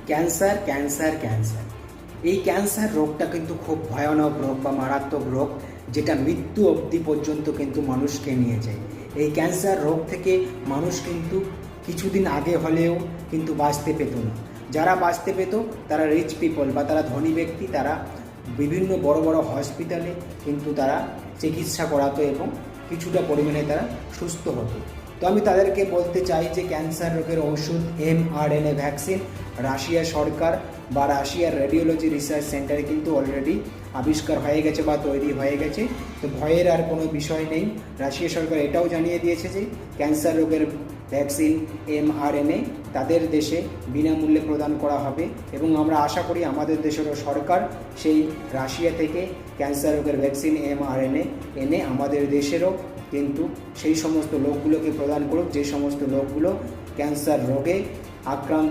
Cancer cancer cancer এই cancer রোগটা কিন্তু খুব ভয়ানক রোগ বা মারাত্মক রোগ, যেটা মৃত্যু অবধি পর্যন্ত কিন্তু মানুষকে নিয়ে যায়। এই ক্যান্সার রোগ থেকে মানুষ কিন্তু কিছুদিন আগে হলেও কিন্তু বাঁচতে পেত না। যারা বাঁচতে পেত তারা রিচ পিপল বা তারা ধনী ব্যক্তি, তারা বিভিন্ন বড় বড় হসপিটালে কিন্তু তারা চিকিৎসা করাতো এবং কিছুটা পরিমাণে তারা সুস্থ হতো। তো আমি তাদেরকে বলতে চাই যে ক্যান্সার রোগের ওষুধ mRNA ভ্যাকসিন রাশিয়া সরকার বা রাশিয়ার রেডিওলজি রিসার্চ সেন্টারে কিন্তু অলরেডি আবিষ্কার হয়ে গেছে বা তৈরি হয়ে গেছে। তো ভয়ের আর কোনো বিষয় নেই। রাশিয়া সরকার এটাও জানিয়ে দিয়েছে যে ক্যান্সার রোগের ভ্যাকসিন mRNA তাদের দেশে বিনামূল্যে প্রদান করা হবে এবং আমরা আশা করি আমাদের দেশেরও সরকার সেই রাশিয়া থেকে ক্যান্সার রোগের ভ্যাকসিন mRNA এনে আমাদের দেশেরও কিন্তু সেই সমস্ত লোকগুলোকে প্রদান করুক যে সমস্ত লোকগুলো ক্যান্সার রোগে আক্রান্ত